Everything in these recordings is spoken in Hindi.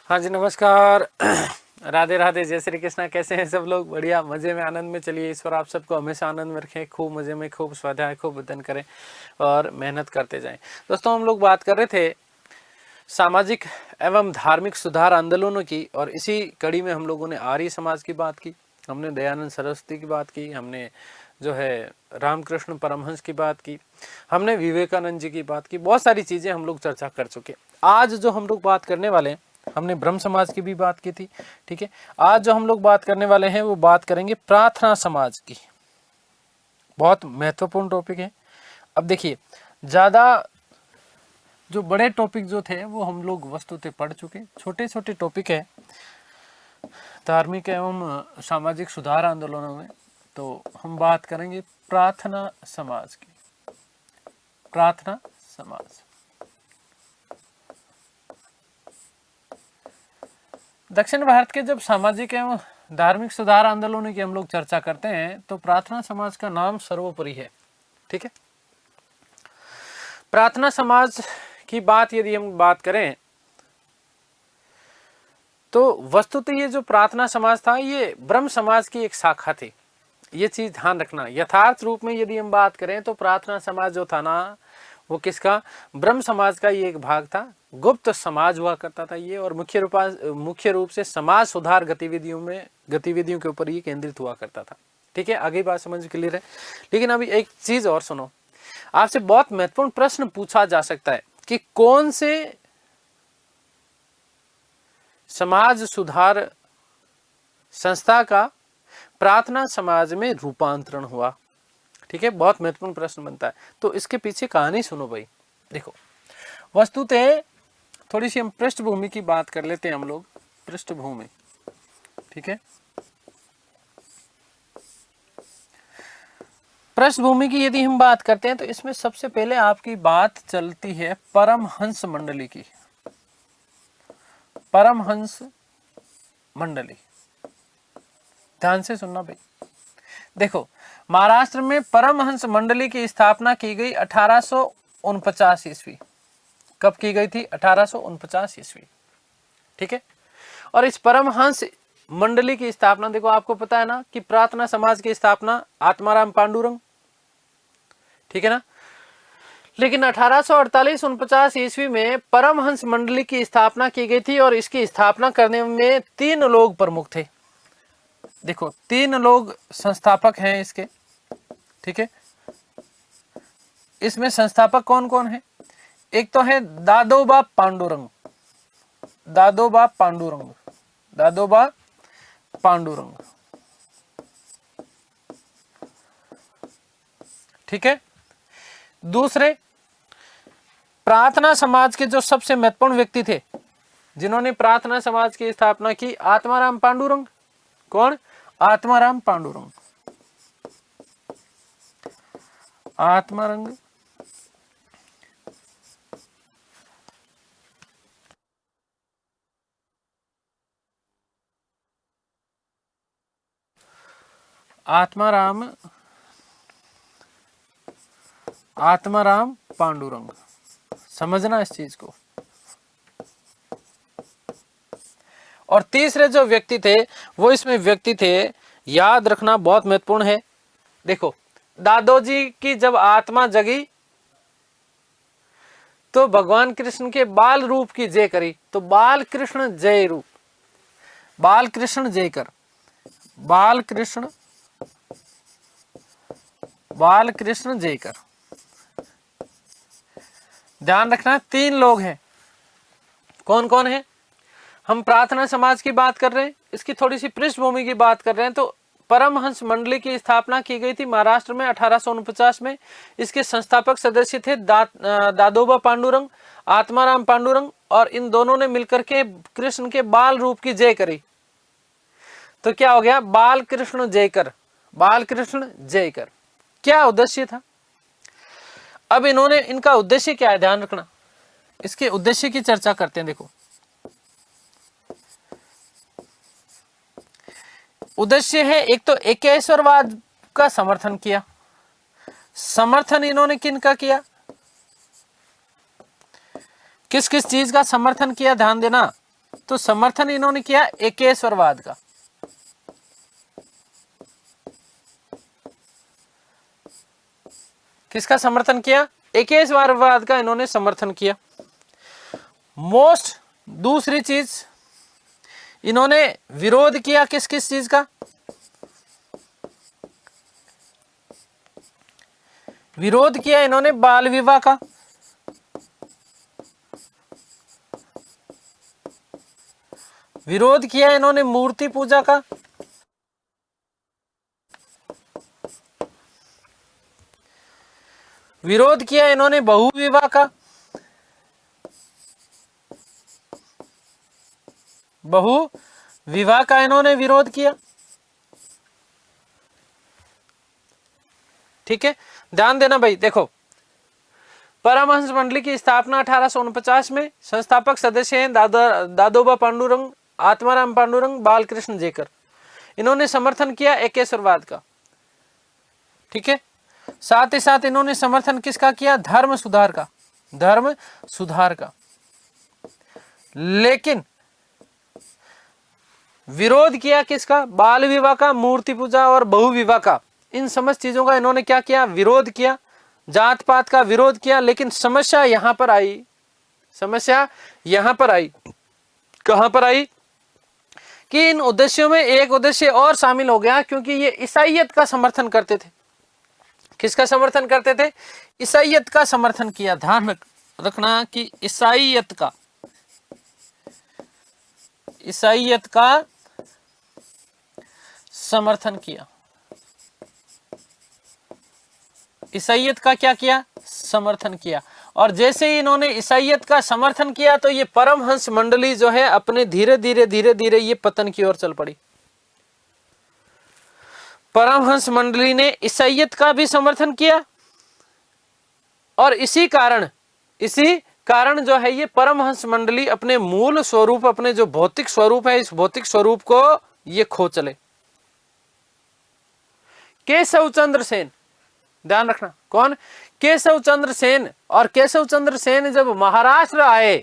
हाँ जी, नमस्कार। राधे राधे, जय श्री कृष्णा। कैसे हैं सब लोग? बढ़िया, मजे में, आनंद में। चलिए, ईश्वर आप सबको हमेशा आनंद में रखें, खूब मजे में, खूब स्वाध्याय, खूब अध्ययन करें और मेहनत करते जाएं। दोस्तों, हम लोग बात कर रहे थे सामाजिक एवं धार्मिक सुधार आंदोलनों की, और इसी कड़ी में हम लोगों ने आर्य समाज की बात की, हमने दयानंद सरस्वती की बात की, हमने जो है रामकृष्ण परमहंस की बात की, हमने विवेकानंद जी की बात की। बहुत सारी चीज़ें हम लोग चर्चा कर चुके। आज जो हम लोग बात करने वाले हैं, हमने ब्रह्म समाज की भी बात की थी, ठीक है। आज जो हम लोग बात करने वाले हैं वो बात करेंगे प्रार्थना समाज की। बहुत महत्वपूर्ण टॉपिक है। अब देखिए, ज़्यादा जो बड़े टॉपिक जो थे वो हम लोग वस्तुतः पढ़ चुके, छोटे छोटे टॉपिक है धार्मिक एवं सामाजिक सुधार आंदोलनों में। तो हम बात करेंगे प्रार्थना समाज की। प्रार्थना समाज दक्षिण भारत के जब सामाजिक एवं धार्मिक सुधार आंदोलनों की हम लोग चर्चा करते हैं तो प्रार्थना समाज का नाम सर्वोपरि है, ठीक है। प्रार्थना समाज की बात यदि हम बात करें तो वस्तुतः ये जो प्रार्थना समाज था ये ब्रह्म समाज की एक शाखा थी। ये चीज ध्यान रखना। यथार्थ रूप में यदि हम बात करें तो प्रार्थना समाज जो था ना, वो किसका? ब्रह्म समाज का ये एक भाग था। गुप्त समाज हुआ करता था ये, और मुख्य रूप से समाज सुधार गतिविधियों के ऊपर ये केंद्रित हुआ करता था, ठीक है। आगे बात समझ क्लियर है। लेकिन अभी एक चीज और सुनो, आपसे बहुत महत्वपूर्ण प्रश्न पूछा जा सकता है कि कौन से समाज सुधार संस्था का प्रार्थना समाज में रूपांतरण हुआ, ठीक है। बहुत महत्वपूर्ण प्रश्न बनता है। तो इसके पीछे कहानी सुनो भाई। देखो, वस्तुतः थोड़ी सी हम पृष्ठभूमि की बात कर लेते हैं हम लोग। पृष्ठभूमि, ठीक है। पृष्ठभूमि की यदि हम बात करते हैं तो इसमें सबसे पहले आपकी बात चलती है परमहंस मंडली की। परमहंस मंडली, ध्यान से सुनना भाई। देखो, महाराष्ट्र में परमहंस मंडली की स्थापना की गई 1849 ईस्वी। कब की गई थी? 1849 ईस्वी, ठीक है। और इस परमहंस मंडली की स्थापना, देखो आपको पता है ना कि प्रार्थना समाज की स्थापना आत्माराम पांडुरंग, ठीक है ना। लेकिन 1848-49 ईस्वी में परमहंस मंडली की स्थापना की गई थी, और इसकी स्थापना करने में 3 लोग प्रमुख थे। देखो, 3 लोग संस्थापक हैं इसके, ठीक है। इसमें संस्थापक कौन कौन है? एक तो है दादोबा पांडुरंग। दादोबा पांडुरंग, दादोबा पांडुरंग, ठीक है। दूसरे, प्रार्थना समाज के जो सबसे महत्वपूर्ण व्यक्ति थे जिन्होंने प्रार्थना समाज की स्थापना की, आत्माराम पांडुरंग। कौन? आत्माराम पांडुरंग। आत्मारंग आत्माराम आत्माराम पांडुरंग, समझना इस चीज को। और तीसरे जो व्यक्ति थे वो इसमें व्यक्ति थे, याद रखना बहुत महत्वपूर्ण है। देखो, दादोजी की जब आत्मा जगी तो भगवान कृष्ण के बाल रूप की जय करी। तो बाल कृष्ण जय रूप, बाल कृष्ण जय कर, बाल कृष्ण जय कर। ध्यान रखना, 3 लोग हैं। कौन कौन है? हम प्रार्थना समाज की बात कर रहे हैं, इसकी थोड़ी सी पृष्ठभूमि की बात कर रहे हैं। तो परमहंस मंडली की स्थापना की गई थी महाराष्ट्र में 1849 में। इसके संस्थापक सदस्य थे दादोबा पांडुरंग, आत्माराम पांडुरंग, और इन दोनों ने मिलकर के कृष्ण के बाल रूप की जय करी। तो क्या हो गया? बाल कृष्ण जय कर, बाल कृष्ण जय कर। क्या उद्देश्य था? अब इनका उद्देश्य क्या है, ध्यान रखना। इसके उद्देश्य की चर्चा करते हैं। देखो, उद्देश्य है, एक तो एकेश्वरवाद का समर्थन किया। समर्थन इन्होंने किनका किया? किस किस चीज का समर्थन किया? ध्यान देना। तो समर्थन इन्होंने किया एकेश्वरवाद का। किसका समर्थन किया? एकेश्वरवाद का इन्होंने समर्थन किया। मोस्ट दूसरी चीज इन्होंने विरोध किया किस किस चीज का? विरोध किया इन्होंने बाल विवाह का, विरोध किया इन्होंने मूर्ति पूजा का, विरोध किया इन्होंने बहु विवाह का, बहु विवाह का इन्होंने विरोध किया। ठीक है, ध्यान देना भाई। देखो, परमहंस मंडली की स्थापना 1849 में, संस्थापक सदस्य हैं दादोबा पांडुरंग, आत्माराम पांडुरंग, बालकृष्ण जेकर। इन्होंने समर्थन किया एकेश्वरवाद का। ठीक है, साथ ही साथ इन्होंने समर्थन किसका किया? धर्म सुधार का, धर्म सुधार का। लेकिन विरोध किया किसका? बाल विवाह का, मूर्ति पूजा और बहु विवाह का। इन समस्त चीजों का इन्होंने क्या किया? विरोध किया, जात पात का विरोध किया। लेकिन समस्या यहां पर आई, समस्या यहां पर आई, कहां पर आई कि इन उद्देश्यों में एक उद्देश्य और शामिल हो गया, क्योंकि ये ईसाईयत का समर्थन करते थे। किसका समर्थन करते थे? ईसाईयत का समर्थन किया। ध्यान रखना कि ईसाईयत का, ईसाईयत का समर्थन किया। ईसाईयत का क्या किया? समर्थन किया। और जैसे ही इन्होंने ईसाईयत का समर्थन किया तो ये परमहंस मंडली जो है अपने धीरे धीरे ये पतन की ओर चल पड़ी। परमहंस मंडली ने ईसाईयत का भी समर्थन किया और इसी कारण जो है ये परमहंस मंडली अपने मूल स्वरूप, अपने जो भौतिक स्वरूप है, इस भौतिक स्वरूप को ये खो चले। केशव चंद्र सेन, ध्यान रखना, कौन? केशव चंद्र सेन। और केशव चंद्र सेन जब महाराष्ट्र आए,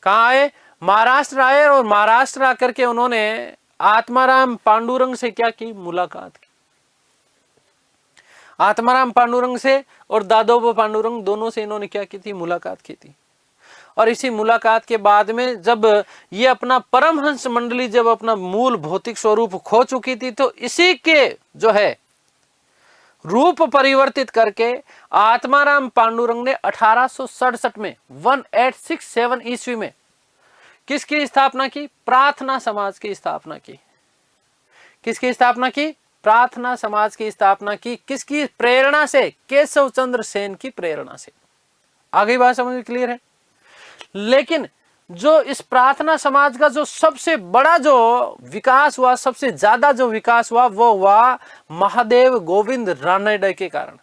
कहां आए? महाराष्ट्र आए। और महाराष्ट्र आकर के उन्होंने आत्माराम पांडुरंग से क्या की? मुलाकात की। आत्माराम पांडुरंग से और दादोबा पांडुरंग दोनों से इन्होंने क्या की थी? मुलाकात की थी। और इसी मुलाकात के बाद में जब ये अपना परमहंस मंडली जब अपना मूल भौतिक स्वरूप खो चुकी थी, तो इसी के जो है रूप परिवर्तित करके आत्माराम पांडुरंग ने 1867 में 1867 ईस्वी में किसकी स्थापना की? प्रार्थना समाज की स्थापना की। किसकी स्थापना की? प्रार्थना समाज की स्थापना की। किसकी प्रेरणा से? केशव चंद्र सेन की प्रेरणा से। आगे बात समझ में क्लियर है? लेकिन जो इस प्रार्थना समाज का जो सबसे बड़ा जो विकास हुआ, सबसे ज्यादा जो विकास हुआ, वो हुआ महादेव गोविंद रानडे के कारण।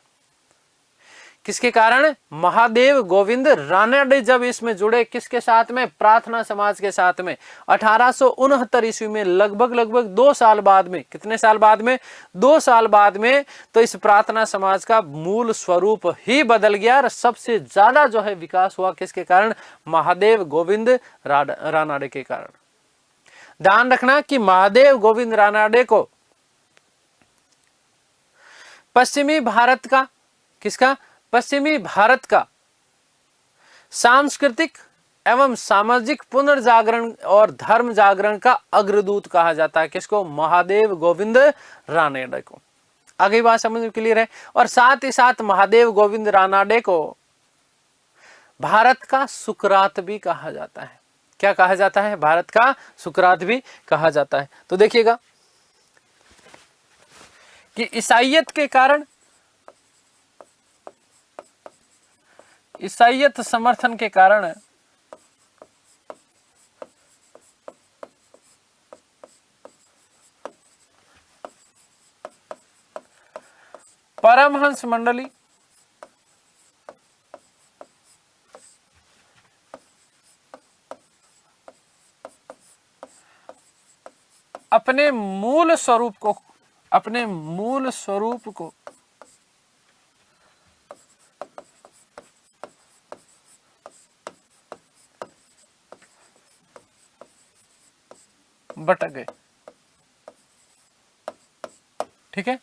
किसके कारण? महादेव गोविंद रानडे जब इसमें जुड़े, किसके साथ में? प्रार्थना समाज के साथ में। 1869 ईस्वी में, लगभग 2 साल बाद में, कितने साल बाद में? 2 साल बाद में, तो इस प्रार्थना समाज का मूल स्वरूप ही बदल गया। और सबसे ज्यादा जो है विकास हुआ किसके कारण? महादेव गोविंद रानडे के कारण। ध्यान रखना कि महादेव गोविंद रानडे को पश्चिमी भारत का, किसका? पश्चिमी भारत का सांस्कृतिक एवं सामाजिक पुनर्जागरण और धर्म जागरण का अग्रदूत कहा जाता है। किसको? महादेव गोविंद रानडे को। आगे बात समझ में क्लियर है? और साथ ही साथ महादेव गोविंद रानडे को भारत का सुकरात भी कहा जाता है। क्या कहा जाता है? भारत का सुकरात भी कहा जाता है। तो देखिएगा कि ईसाईयत के कारण, ईसाईयत समर्थन के कारण परमहंस मंडली अपने मूल स्वरूप को, अपने मूल स्वरूप को भटक गए। ठीक है,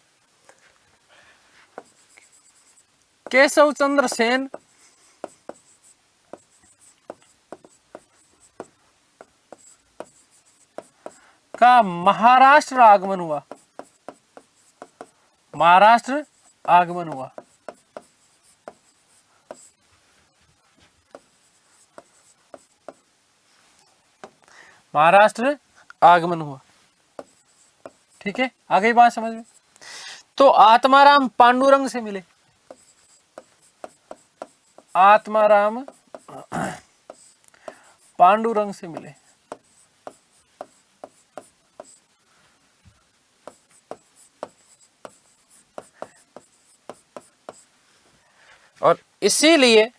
केशव चंद्र सेन का महाराष्ट्र आगमन हुआ, महाराष्ट्र आगमन हुआ। महाराष्ट्र आगमन हुआ। ठीक है, आ गई बात समझ में। तो आत्माराम पांडुरंग से मिले, आत्माराम पांडुरंग से मिले। और इसीलिए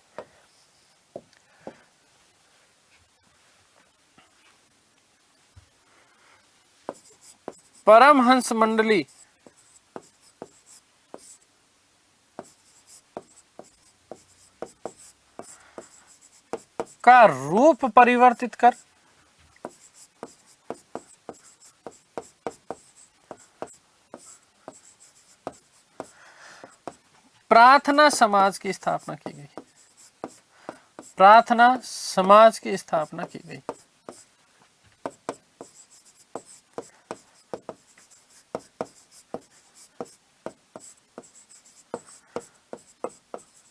परमहंस मंडली का रूप परिवर्तित कर प्रार्थना समाज की स्थापना की गई, प्रार्थना समाज की स्थापना की गई।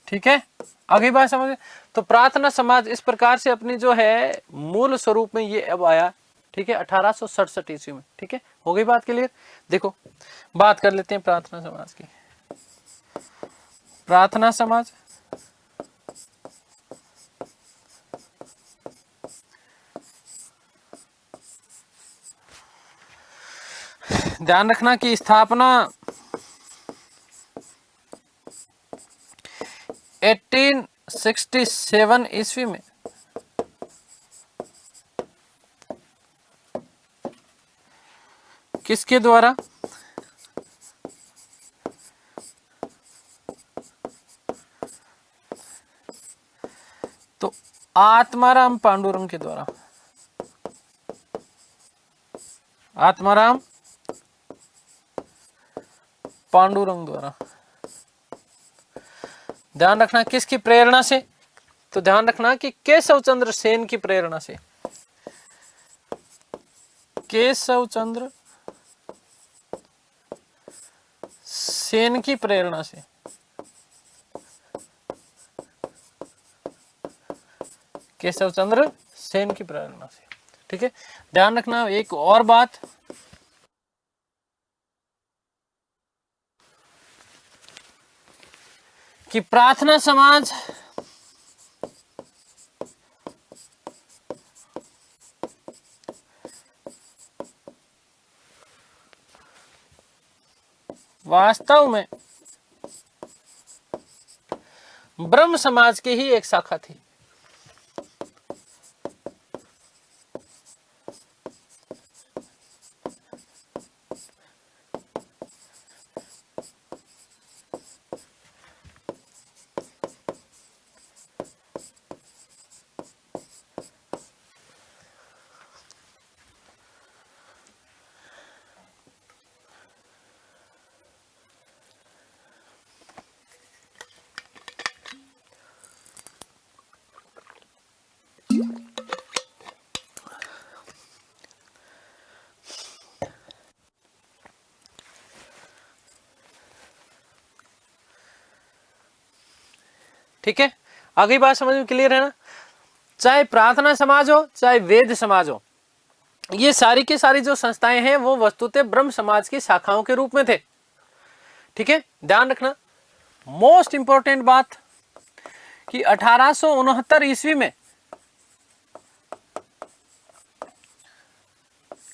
ठीक है, आगे बात समझ। तो प्रार्थना समाज इस प्रकार से अपनी जो है मूल स्वरूप में ये अब आया। ठीक है, 1867 ईस्वी में। ठीक है, हो गई बात क्लियर। देखो बात कर लेते हैं प्रार्थना समाज की। प्रार्थना समाज ध्यान रखना कि स्थापना 1867 ईस्वी में किसके द्वारा? तो आत्माराम पांडुरंग के द्वारा, आत्माराम पांडुरंग द्वारा। ध्यान रखना किसकी प्रेरणा से? तो ध्यान रखना कि केशव चंद्र सेन की प्रेरणा से, केशव चंद्र सेन की प्रेरणा से। केशव चंद्र सेन की प्रेरणा से। ठीक है, ध्यान रखना एक और बात कि प्रार्थना समाज वास्तव में ब्रह्म समाज की ही एक शाखा थी। ठीक है, आगे बात समझ में क्लियर है ना? चाहे प्रार्थना समाज हो चाहे वेद समाज हो, ये सारी की सारी जो संस्थाएं हैं वो वस्तुतः ब्रह्म समाज की शाखाओं के रूप में थे। ठीक है, ध्यान रखना मोस्ट इंपॉर्टेंट बात कि 1869 ईस्वी में,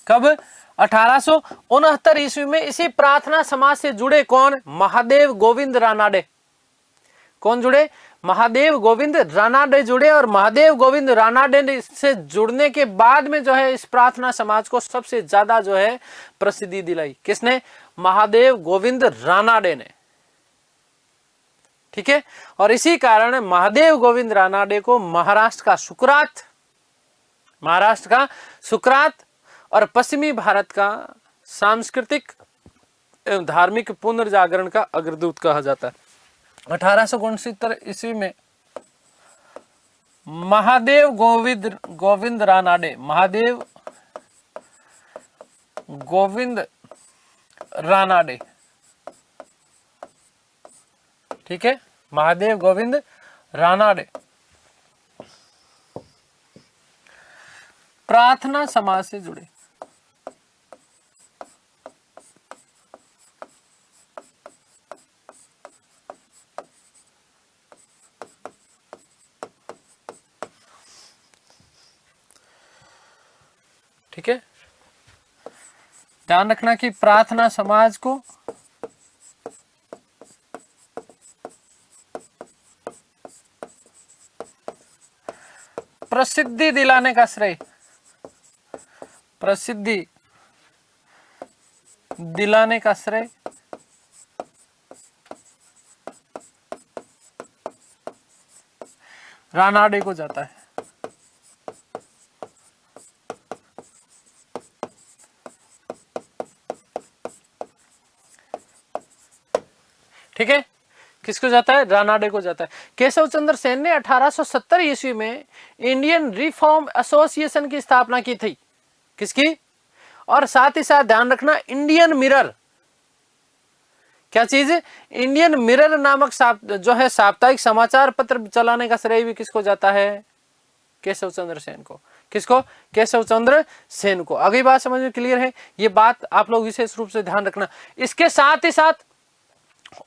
कब? 1869 ईस्वी में इसी प्रार्थना समाज से जुड़े कौन? महादेव गोविंद रानाडे। कौन जुड़े? महादेव गोविंद रानाडे जुड़े। और महादेव गोविंद रानाडे से जुड़ने के बाद में जो है इस प्रार्थना समाज को सबसे ज्यादा जो है प्रसिद्धि दिलाई। किसने? महादेव गोविंद रानाडे ने। ठीक है, और इसी कारण महादेव गोविंद रानाडे को महाराष्ट्र का सुकरात, महाराष्ट्र का सुकरात और पश्चिमी भारत का सांस्कृतिक एवं धार्मिक पुनर्जागरण का अग्रदूत कहा जाता है। 1869 ईस्वी में महादेव गोविंद रानाडे, महादेव गोविंद रानाडे, ठीक है, महादेव गोविंद रानाडे प्रार्थना समाज से जुड़े। ठीक है, ध्यान रखना कि प्रार्थना समाज को प्रसिद्धि दिलाने का श्रेय, प्रसिद्धि दिलाने का श्रेय रानाडे को जाता है। ठीक है, किसको जाता है? रानाडे को जाता है। केशव चंद्र सेन ने 1870 ईस्वी में इंडियन रिफॉर्म एसोसिएशन की स्थापना की थी। किसकी? और साथ ही साथ ध्यान रखना, इंडियन मिरर, क्या चीज? इंडियन मिरर नामक जो है साप्ताहिक समाचार पत्र चलाने का श्रेय भी किसको जाता है? केशव चंद्र सेन को। किसको? केशव चंद्र सेन को। अगली बात समझ में क्लियर है? ये बात आप लोग विशेष रूप से ध्यान रखना। इसके साथ ही साथ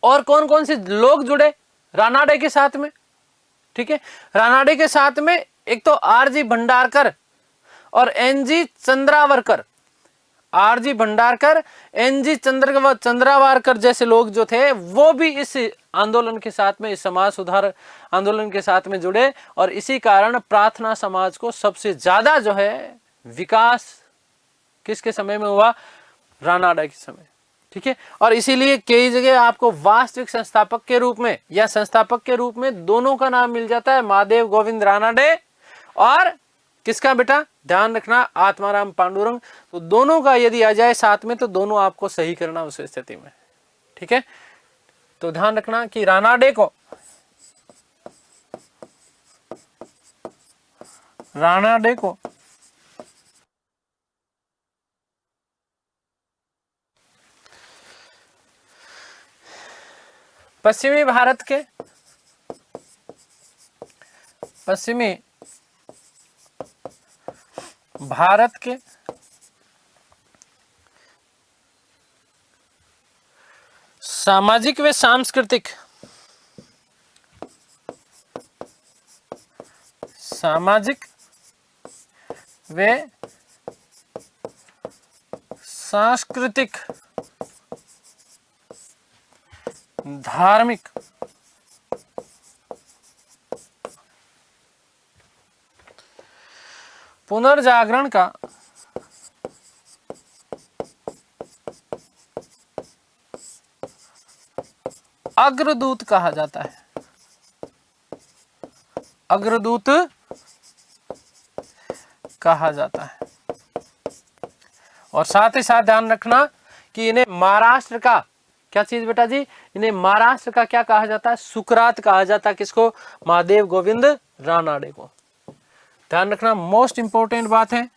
और कौन कौन से लोग जुड़े रानाडे के साथ में? ठीक है, रानाडे के साथ में एक तो आरजी भंडारकर और N G Chandavarkar, R G Bhandarkar, N G Chandavarkar जैसे लोग जो थे वो भी इस आंदोलन के साथ में, इस समाज सुधार आंदोलन के साथ में जुड़े। और इसी कारण प्रार्थना समाज को सबसे ज्यादा जो है विकास किसके समय में हुआ? रानाडे के समय। ठीक है, और इसीलिए कई जगह आपको वास्तविक संस्थापक के रूप में या संस्थापक के रूप में दोनों का नाम मिल जाता है, महादेव गोविंद रानाडे और किसका बेटा? ध्यान रखना, आत्माराम पांडुरंग। तो दोनों का यदि आ जाए साथ में तो दोनों आपको सही करना उस स्थिति में। ठीक है, तो ध्यान रखना कि रानाडे को पश्चिमी भारत के सामाजिक व सांस्कृतिक धार्मिक पुनर्जागरण का अग्रदूत कहा जाता है। अग्रदूत कहा जाता है। और साथ ही साथ ध्यान रखना कि इन्हें महाराष्ट्र का क्या चीज बेटा जी? इन्हें महाराष्ट्र का क्या कहा जाता है? सुकरात कहा जाता है। किसको? महादेव गोविंद रानाडे को। ध्यान रखना, मोस्ट इंपोर्टेंट बात है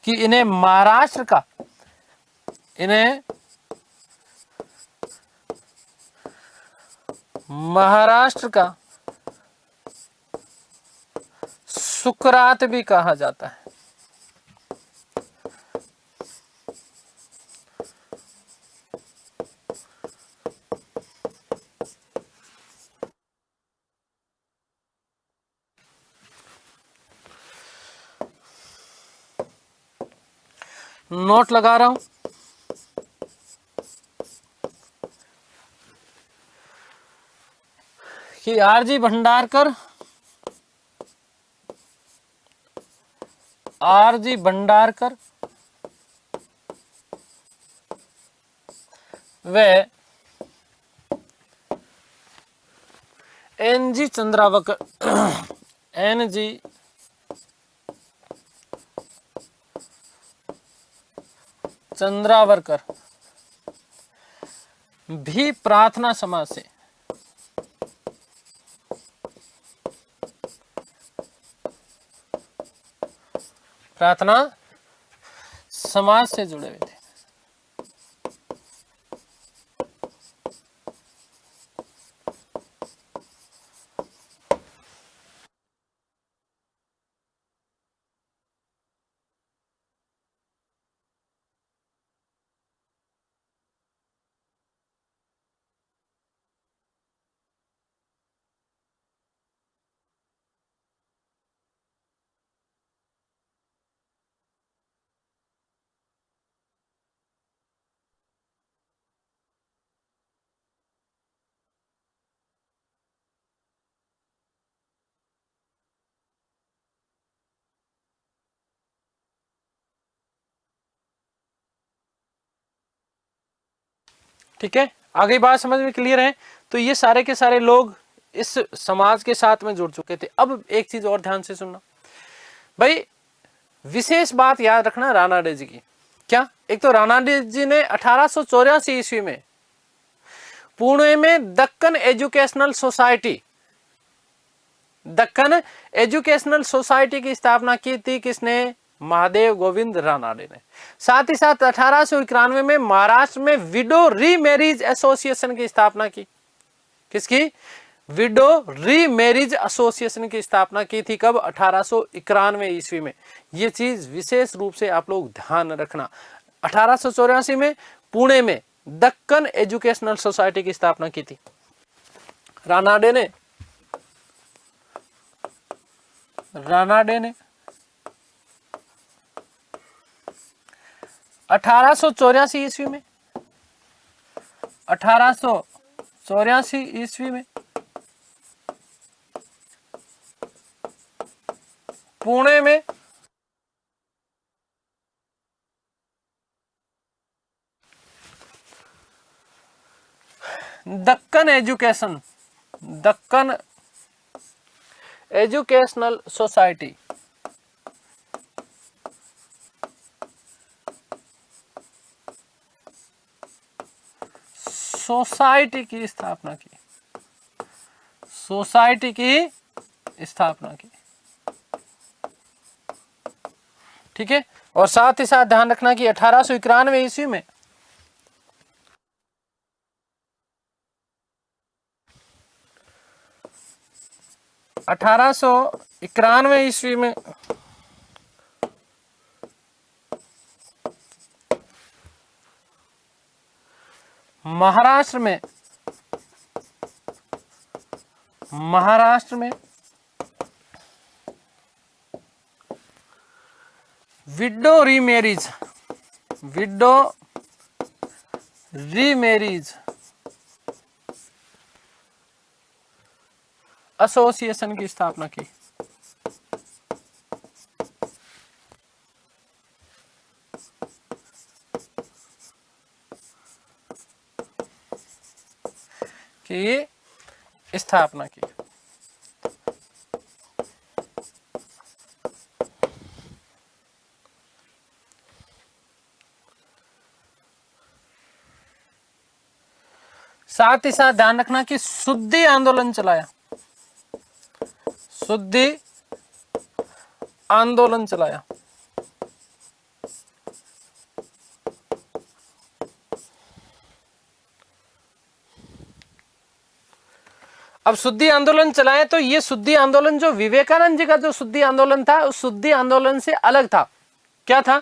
कि इन्हें महाराष्ट्र का सुकरात भी कहा जाता है। नोट लगा रहा हूं कि आरजी भंडारकर व एनजी चंद्रावरकर भी प्रार्थना समाज से जुड़े हुए थे। ठीक है, आगे बात समझ में क्लियर है। तो ये सारे के सारे लोग इस समाज के साथ में जुड़ चुके थे। अब एक चीज और ध्यान से सुनना भाई, विशेष बात याद रखना रानाडे जी की। क्या? एक तो रानाडे जी ने 1884 ईस्वी में पुणे में दक्कन एजुकेशनल सोसाइटी की स्थापना की थी। किसने? महादेव गोविंद रानाडे ने। साथ ही साथ 1891 में महाराष्ट्र में विडो रीमैरिज एसोसिएशन की स्थापना की। किसकी? विडो रीमैरिज एसोसिएशन की स्थापना की थी। कब? 1891 ईस्वी में। ये चीज विशेष रूप से आप लोग ध्यान रखना। 1884 में पुणे में दक्कन एजुकेशनल सोसाइटी की स्थापना की थी रानाडे ने। 1884 ईस्वी में 1884 ईस्वी में पुणे में दक्कन एजुकेशनल सोसाइटी की स्थापना की। ठीक है, और साथ ही साथ ध्यान रखना कि 1891 ईस्वी में 1891 ईस्वी में महाराष्ट्र में विडो रीमैरिज एसोसिएशन की स्थापना की। साथ ही साथ ध्यान रखना कि शुद्धि आंदोलन चलाया। अब शुद्धि आंदोलन चलाए तो ये शुद्धि आंदोलन जो विवेकानंद जी का जो शुद्धि आंदोलन था उस शुद्धि आंदोलन से अलग था। क्या था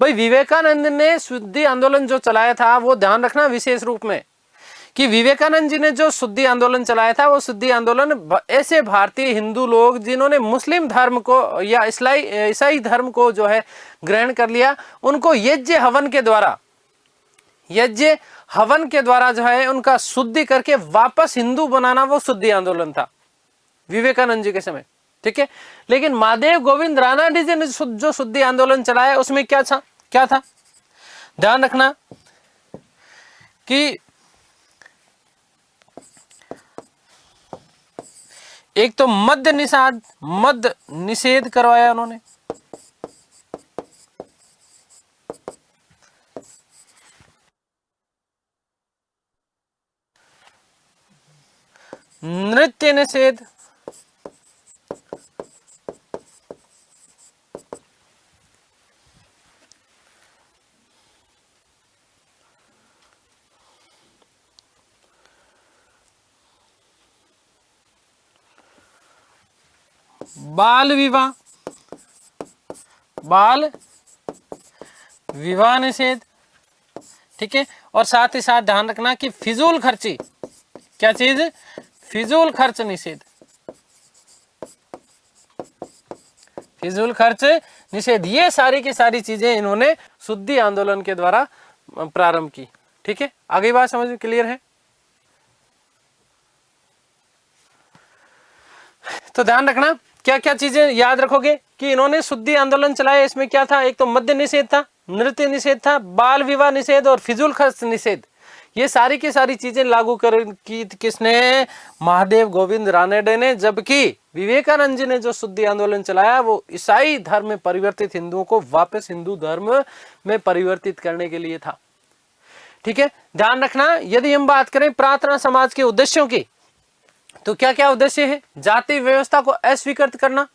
भाई? विवेकानंद ने शुद्धि आंदोलन जो चलाया था, वो ध्यान रखना विशेष रूप में कि विवेकानंद जी ने जो शुद्धि आंदोलन चलाया था वो शुद्धि आंदोलन ऐसे भारतीय हिंदू लोग जिन्होंने मुस्लिम धर्म को या ईसाई धर्म को जो है ग्रहण कर लिया, उनको यज्ञ हवन के द्वारा जो है उनका शुद्धि करके वापस हिंदू बनाना, वो शुद्धि आंदोलन था विवेकानंद जी के समय। ठीक है, लेकिन महादेव गोविंद रानाडे जी ने जो शुद्धि आंदोलन चलाया उसमें क्या था? ध्यान रखना कि एक तो मद्य निषेध करवाया उन्होंने। नृत्य निषेध, बाल विवाह, बाल विवाह निषेध, ठीक है। और साथ ही साथ ध्यान रखना कि फिजूल खर्ची, क्या चीज, फिजूल खर्च निषेध, फिजूल खर्च निषेध, ये सारी की सारी चीजें इन्होंने शुद्धि आंदोलन के द्वारा प्रारंभ की, ठीक है। आगे बात समझ में क्लियर है? तो ध्यान रखना क्या क्या चीजें याद रखोगे कि इन्होंने शुद्धि आंदोलन चलाया। इसमें क्या था, एक तो मद्य निषेध था, नृत्य निषेध था, बाल विवाह निषेध और फिजूल खर्च निषेध। ये सारी की सारी चीजें लागू कर की किसने, महादेव गोविंद रानडे ने। जबकि विवेकानंद जी ने जो शुद्धि आंदोलन चलाया वो ईसाई धर्म में परिवर्तित हिंदुओं को वापस हिंदू धर्म में परिवर्तित करने के लिए था, ठीक है। ध्यान रखना, यदि हम बात करें प्रार्थना समाज के उद्देश्यों की, तो क्या क्या उद्देश्य है, जाति व्यवस्था को अस्वीकृत करना,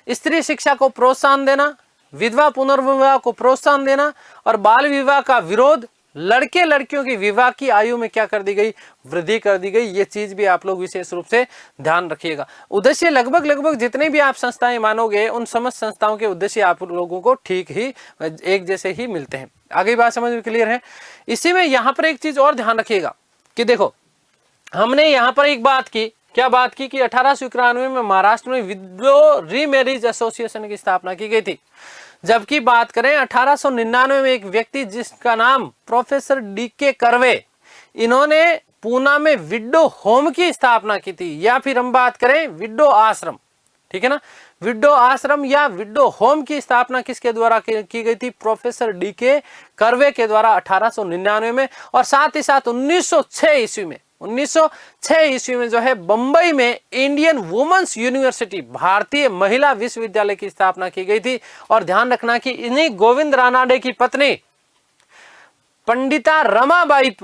स्त्री शिक्षा को प्रोत्साहन देना, विधवा पुनर्विवाह को प्रोत्साहन देना और बाल विवाह का विरोध, लड़के लड़कियों की विवाह की आयु में क्या कर दी गई, वृद्धि कर दी गई। ये चीज भी आप लोग विशेष रूप से ध्यान रखिएगा। उद्देश्य लगभग जितने भी आप संस्थाएं मानोगे उन समस्त संस्थाओं के उद्देश्य आप लोगों को ठीक ही एक जैसे ही मिलते हैं। आगे बात समझ में क्लियर है? इसी में यहाँ पर एक चीज और ध्यान रखिएगा कि देखो, हमने यहाँ पर एक बात की, क्या बात की कि 1891 में महाराष्ट्र में विडो रीमैरिज एसोसिएशन की स्थापना की गई थी। जबकि बात करें 1899 में एक व्यक्ति जिसका नाम प्रोफेसर डीके कर्वे, इन्होंने पूना में विडो होम की स्थापना की थी, या फिर हम बात करें विडो आश्रम, ठीक है ना। विडो आश्रम या विडो होम की स्थापना किसके द्वारा की गई थी, प्रोफेसर डीके कर्वे के द्वारा 1899 में। और साथ ही साथ 1906 ईस्वी में जो है बंबई में इंडियन वुमेन्स यूनिवर्सिटी, भारतीय महिला विश्वविद्यालय की स्थापना की गई थी। और ध्यान रखना कि इन्हीं गोविंद रानाडे की पत्नी पंडिता रमाबाई,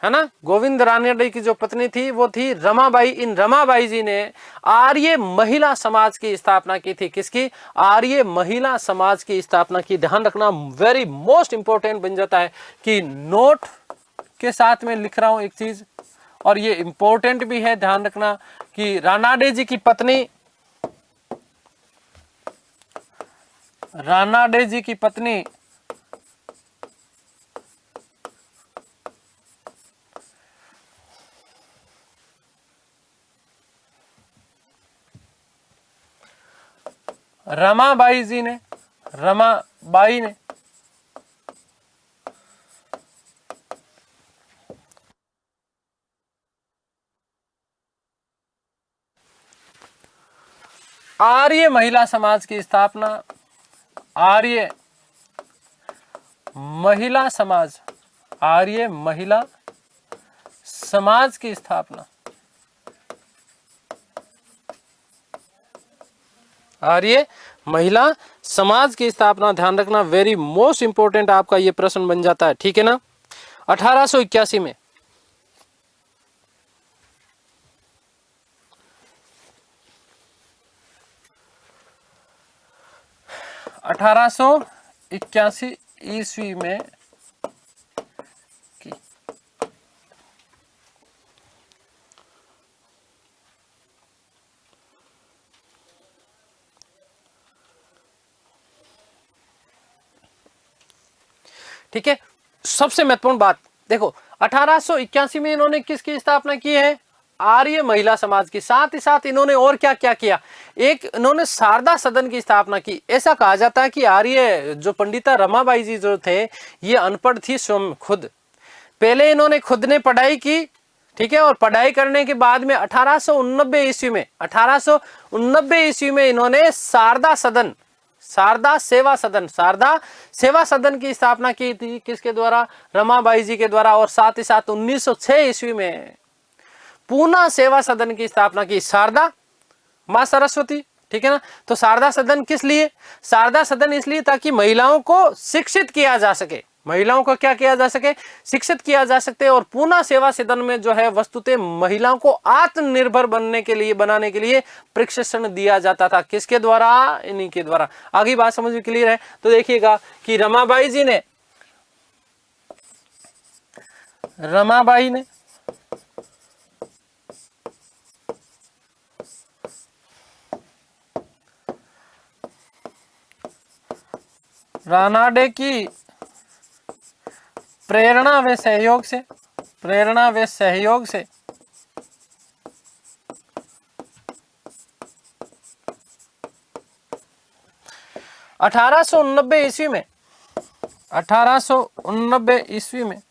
है ना, गोविंद रानाडे की जो पत्नी थी वो थी रमाबाई। इन रमाबाई जी ने आर्य महिला समाज की स्थापना की थी। किसकी, आर्य महिला समाज की स्थापना की। ध्यान रखना, वेरी मोस्ट इंपॉर्टेंट बन जाता है कि नोट के साथ में लिख रहा हूं एक चीज, और ये इंपॉर्टेंट भी है। ध्यान रखना कि रानाडे जी की पत्नी, रानाडे जी की पत्नी रमाबाई जी ने, रमाबाई ने आर्य महिला समाज की स्थापना, आर्य महिला समाज, आर्य महिला समाज की स्थापना, आर्य महिला समाज की स्थापना। ध्यान रखना, वेरी मोस्ट इंपॉर्टेंट आपका ये प्रश्न बन जाता है, ठीक है ना। 1881 में 1881 ईस्वी में की ठीक है। सबसे महत्वपूर्ण बात देखो, 1881 में इन्होंने किसकी स्थापना की है, आर्य महिला समाज की। साथ ही साथ इन्होंने और क्या क्या किया, एक इन्होंने शारदा सदन की स्थापना की। ऐसा कहा जाता है कि आर्य जो पंडिता रमाबाई जी जो थे ये अनपढ़ थी स्वयं खुद। पहले इन्होंने खुद ने पढ़ाई की, ठीक है, और पढ़ाई करने के बाद में 1889 ईस्वी में, 1889 ईस्वी में इन्होंने शारदा सदन, शारदा सेवा सदन, शारदा सेवा सदन की स्थापना की थी। किसके द्वारा, रमाबाई जी के द्वारा। और साथ ही साथ 1906 ईस्वी में पूना सेवा सदन की स्थापना की, शारदा मां सरस्वती, ठीक है ना। तो शारदा सदन किस लिए, शारदा सदन इसलिए ताकि महिलाओं को शिक्षित किया जा सके, महिलाओं को क्या किया जा सके, शिक्षित किया जा सकते। और पूना सेवा सदन में जो है वस्तुतः महिलाओं को आत्मनिर्भर बनने के लिए, बनाने के लिए प्रशिक्षण दिया जाता था। किसके द्वारा, इन्हीं के द्वारा। आगे बात समझ में क्लियर है। तो देखिएगा कि रमाबाई ने रानाडे की प्रेरणा व सहयोग से 1889 ईस्वी में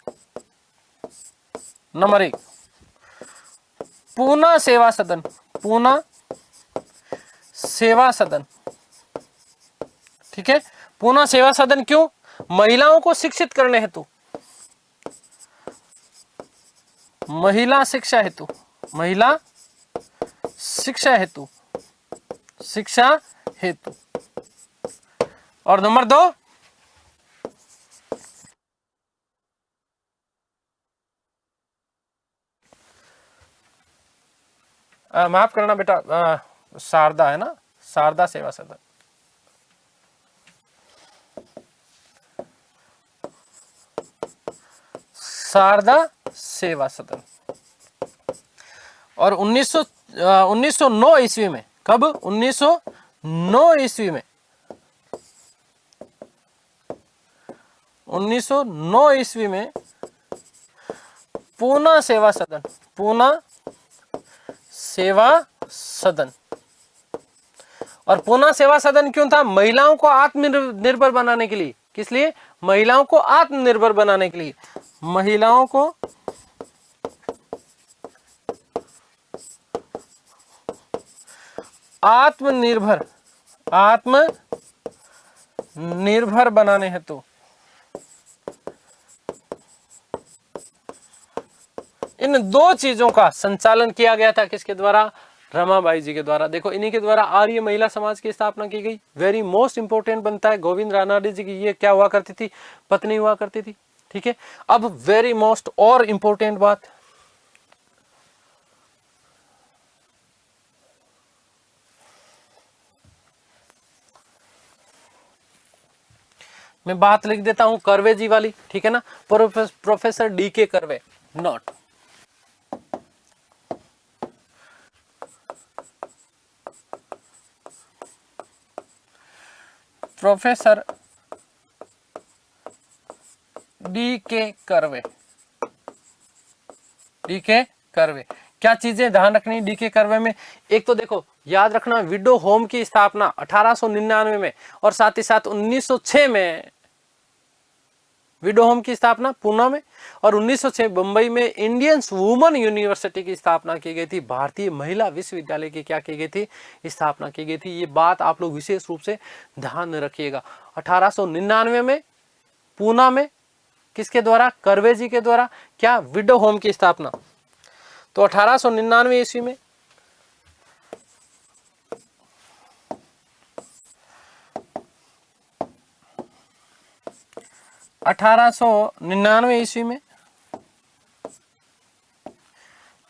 नंबर 1 पूना सेवा सदन, ठीक है। पूना सेवा सदन क्यों? महिलाओं को शिक्षित करने हेतु, महिला शिक्षा हेतु। और नंबर 2 माफ करना बेटा, शारदा है ना, शारदा सेवा सदन। शारदा सेवा सदन। और 1909 ईस्वी में, कब? 1909 ईस्वी में, 1909 ईस्वी में पूना सेवा सदन। और पूना सेवा सदन क्यों था? महिलाओं को आत्मनिर्भर बनाने के लिए। किस लिए? महिलाओं को आत्मनिर्भर बनाने के लिए। महिलाओं को आत्मनिर्भर बनाने हेतु इन 2 चीजों का संचालन किया गया था। किसके द्वारा? रमाबाई जी के द्वारा। देखो, इन्हीं के द्वारा आर्य महिला समाज की स्थापना की गई। वेरी मोस्ट इंपोर्टेंट बनता है। गोविंद रानाडे जी की ये क्या हुआ करती थी? पत्नी हुआ करती थी, ठीक है। अब वेरी मोस्ट और इंपोर्टेंट बात, मैं बात लिख देता हूं कर्वे जी वाली, ठीक है ना। Professor DK curve, not professor DK curve. क्या चीजें ध्यान रखनी DK कर्वे में? एक तो देखो, याद रखना, विडो होम की स्थापना 1899 में, और साथ ही साथ 1906 में विडो होम की स्थापना पूना में, और 1906 मुंबई में इंडियन वुमेन यूनिवर्सिटी की स्थापना की गई थी। भारतीय महिला विश्वविद्यालय की क्या की गई थी? स्थापना की गई थी। ये बात आप लोग विशेष रूप से ध्यान रखिएगा। 1899 में पूना में किसके द्वारा? कर्वे जी के द्वारा। क्या? विडो होम की स्थापना। तो 1899 ईस्वी में 1899 ईस्वी में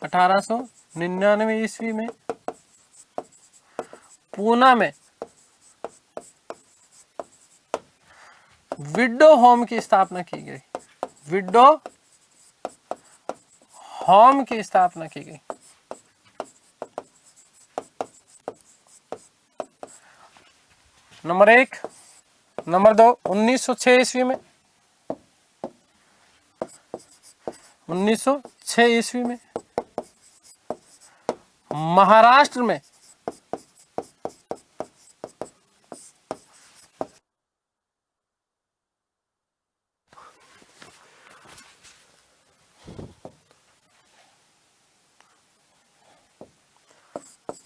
1899 ईस्वी में पूना में विडो होम की स्थापना की गई। विडो होम की स्थापना की गई। नंबर 1। नंबर 2, 1906 ईस्वी में 1906 ईस्वी में महाराष्ट्र में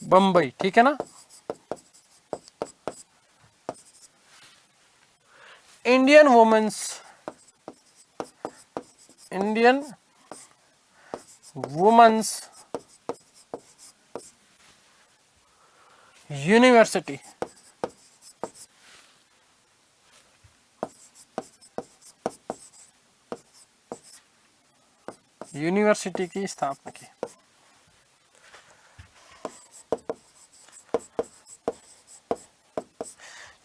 बंबई, ठीक है ना। इंडियन वुमेन्स यूनिवर्सिटी, यूनिवर्सिटी की स्थापना की।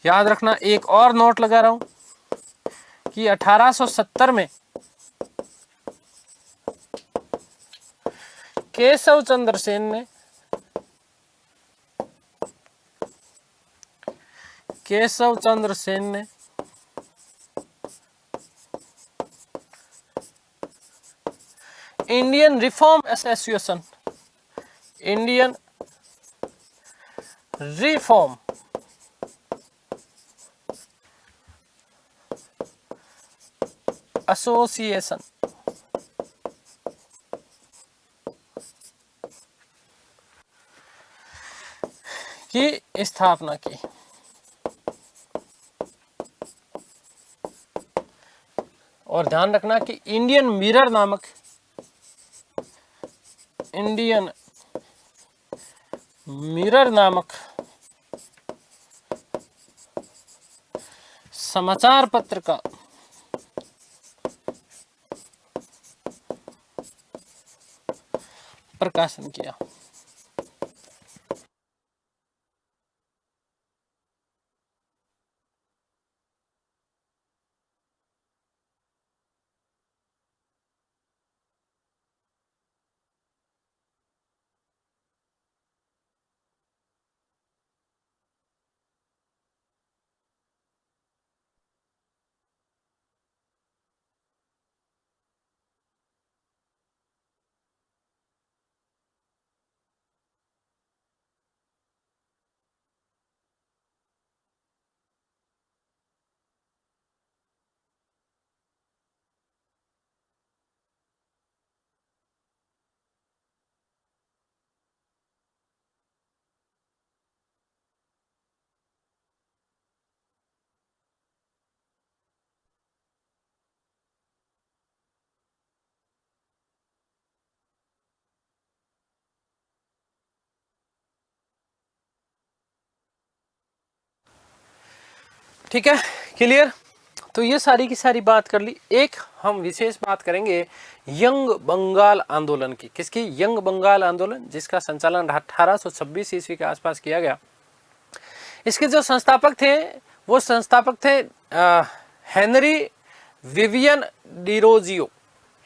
याद रखना, एक और नोट लगा रहा हूं कि 1870 में केशव चंद्र सेन ने Indian reform association, Indian reform association की स्थापना की। और ध्यान रखना कि इंडियन मिरर नामक समाचार पत्र का प्रकाशन किया। ठीक है, क्लियर। तो ये सारी की सारी बात कर ली। एक हम विशेष बात करेंगे यंग बंगाल आंदोलन की। किसकी? यंग बंगाल आंदोलन, जिसका संचालन 1826 ईस्वी के आसपास किया गया। इसके जो संस्थापक थे वो संस्थापक थे Henry Vivian Derozio.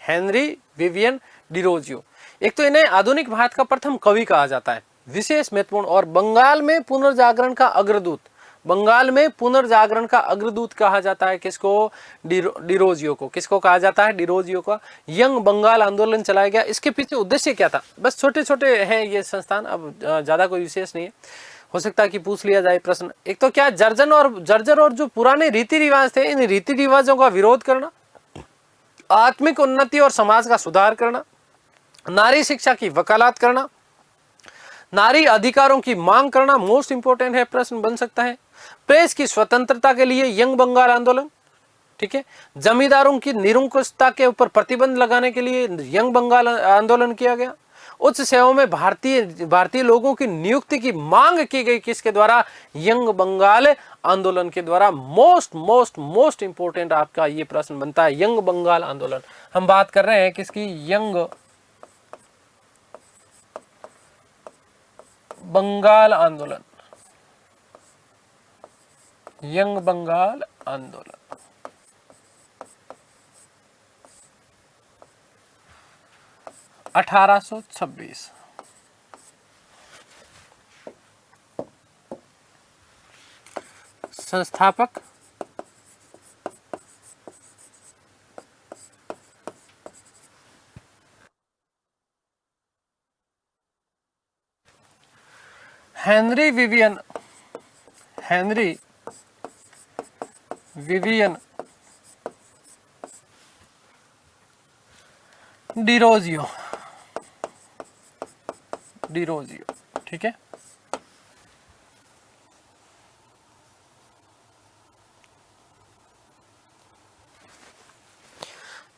Henry Vivian Derozio. एक तो इन्हें आधुनिक भारत का प्रथम कवि कहा जाता है, विशेष महत्वपूर्ण, और बंगाल में पुनर्जागरण का अग्रदूत। बंगाल में पुनर्जागरण का अग्रदूत कहा जाता है किसको? डिरोजियो को। किसको कहा जाता है? डिरोजियो को। यंग बंगाल आंदोलन चलाया गया। इसके पीछे उद्देश्य क्या था? बस छोटे छोटे हैं ये संस्थान, अब ज्यादा कोई विशेष नहीं है। हो सकता है कि पूछ लिया जाए प्रश्न। एक तो क्या, जर्जर और जो पुराने रीति रिवाज थे, इन रीति रिवाजों का विरोध करना, आत्मिक उन्नति और समाज का सुधार करना, नारी शिक्षा की वकालत करना, नारी अधिकारों की मांग करना, मोस्ट इंपोर्टेंट है, प्रश्न बन सकता है। प्रेस की स्वतंत्रता के लिए यंग बंगाल आंदोलन, ठीक है। जमींदारों की निरंकुशता के ऊपर प्रतिबंध लगाने के लिए यंग बंगाल आंदोलन किया गया। उच्च सेवाओं में भारतीय लोगों की नियुक्ति की मांग की गई, किसके द्वारा? यंग बंगाल आंदोलन के द्वारा। मोस्ट इंपोर्टेंट आपका ये प्रश्न बनता है, यंग बंगाल आंदोलन। हम बात कर रहे हैं किसकी? यंग बंगाल आंदोलन। यंग बंगाल आंदोलन 1826। संस्थापक हेनरी विवियन डिरोजियो, ठीक है।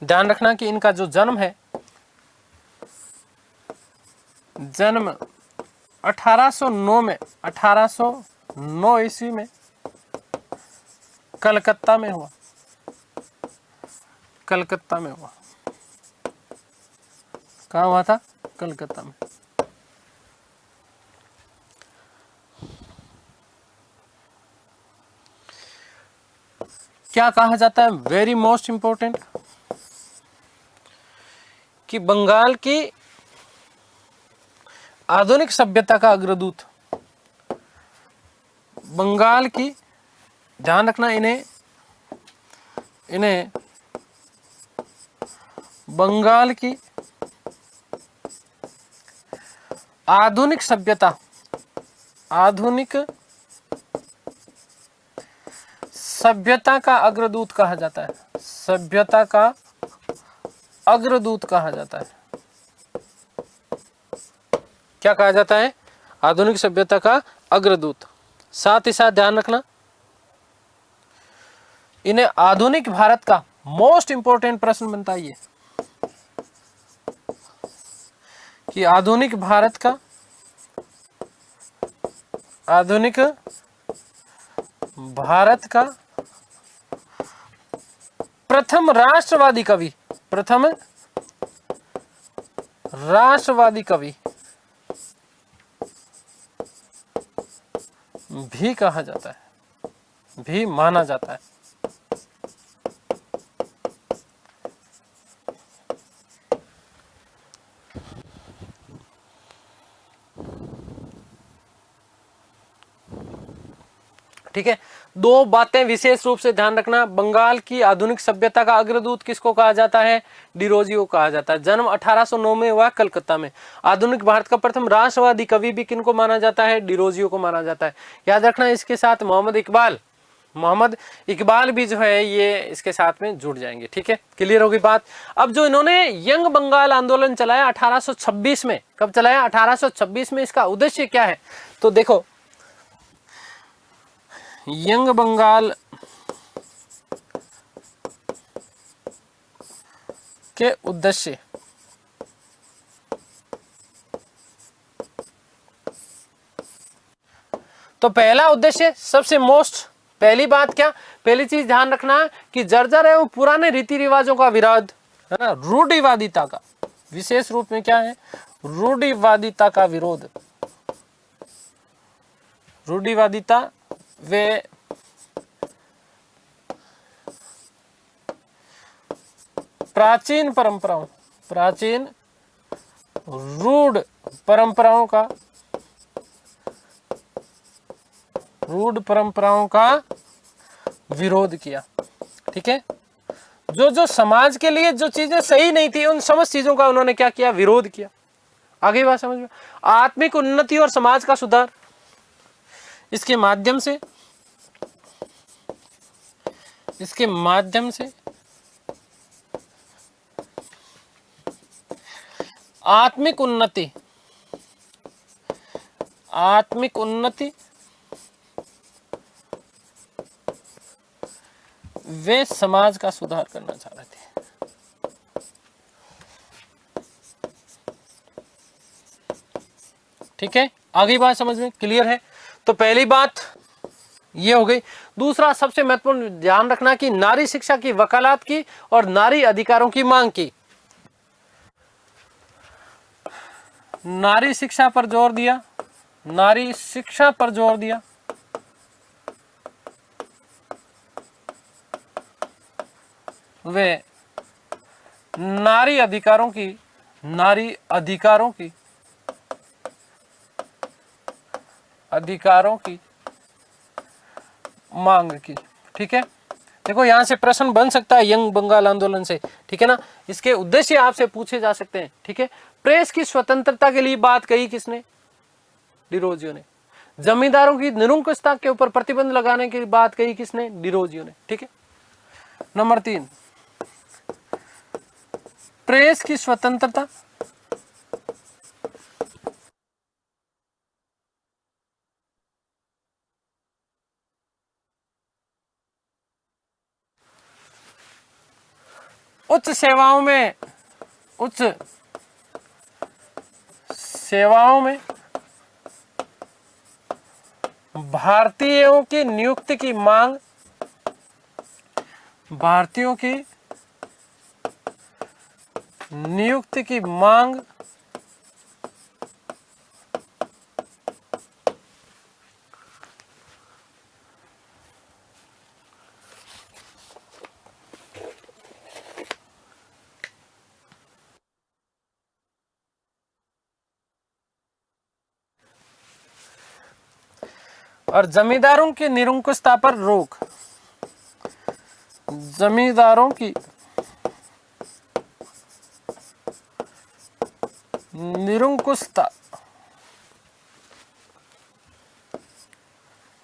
ध्यान रखना कि इनका जो जन्म है, जन्म 1809 में, 1809 ईस्वी में कलकत्ता में हुआ। कहाँ हुआ था? कलकत्ता में। क्या कहा जाता है, वेरी मोस्ट इंपॉर्टेंट, कि बंगाल की आधुनिक सभ्यता का अग्रदूत, बंगाल की, ध्यान रखना, इन्हें बंगाल की आधुनिक सभ्यता, आधुनिक सभ्यता का अग्रदूत कहा जाता है, सभ्यता का अग्रदूत कहा जाता है। क्या कहा जाता है? आधुनिक सभ्यता का अग्रदूत। साथ ही साथ ध्यान रखना, इन्हें आधुनिक भारत का, मोस्ट इंपॉर्टेंट प्रश्न बनता है ये, कि आधुनिक भारत का, आधुनिक भारत का प्रथम राष्ट्रवादी कवि, प्रथम राष्ट्रवादी कवि भी कहा जाता है, भी माना जाता है। ठीक है, दो बातें विशेष रूप से ध्यान रखना, बंगाल की आधुनिक सभ्यता का अग्रदूत किसको कहा जाता है? डिरोजियो कहा जाता है। जन्म 1809 में हुआ कलकत्ता में। आधुनिक भारत का प्रथम राष्ट्रवादी कवि भी किनको माना जाता है? डिरोजियो को माना जाता है। याद रखना, इसके साथ मोहम्मद इकबाल भी जो है ये इसके साथ में जुड़ जाएंगे। ठीक है, क्लियर होगी बात। अब जो इन्होंने यंग बंगाल आंदोलन चलाया 1826 में, कब चलाया? 1826 में। इसका उद्देश्य क्या है? तो देखो, यंग बंगाल के उद्देश्य, तो पहला उद्देश्य, सबसे मोस्ट, पहली बात क्या, पहली चीज ध्यान रखना कि जर्जर एवं पुराने रीति रिवाजों का विरोध, है ना, रूढ़िवादिता का, विशेष रूप में क्या है? रूढ़िवादिता का विरोध। रूढ़िवादिता वे प्राचीन परंपराओं, प्राचीन रूढ़ परंपराओं का, रूढ़ परंपराओं का विरोध किया। ठीक है, जो समाज के लिए जो चीजें सही नहीं थी, उन समस्त चीजों का उन्होंने क्या किया? विरोध किया। आगे बात समझ में? आत्मिक उन्नति और समाज का सुधार, इसके माध्यम से, इसके माध्यम से आत्मिक उन्नति, आत्मिक उन्नति वे समाज का सुधार करना चाह रहे थे। ठीक है, आगे बात समझ में क्लियर है? तो पहली बात ये हो गई। दूसरा सबसे महत्वपूर्ण ध्यान रखना कि नारी शिक्षा की वकालत की और नारी अधिकारों की मांग की। नारी शिक्षा पर जोर दिया, नारी शिक्षा पर जोर दिया, वे नारी अधिकारों की, नारी अधिकारों की, अधिकारों की मांग की। ठीक है, देखो यहां से प्रश्न बन सकता है यंग बंगाल आंदोलन से। ठीक है ना, इसके उद्देश्य आपसे पूछे जा सकते हैं। ठीक है, प्रेस की स्वतंत्रता के लिए बात कही किसने? डिरोजियो ने। जमींदारों की निरंकुशता के ऊपर प्रतिबंध लगाने की बात कही किसने? डिरोजियो ने। ठीक है, नंबर 3, प्रेस की स्वतंत्रता, उच्च सेवाओं में, उच्च सेवाओं में भारतीयों की नियुक्ति की मांग, भारतीयों की नियुक्ति की मांग और जमींदारों की निरंकुशता पर रोक। जमींदारों की निरंकुशता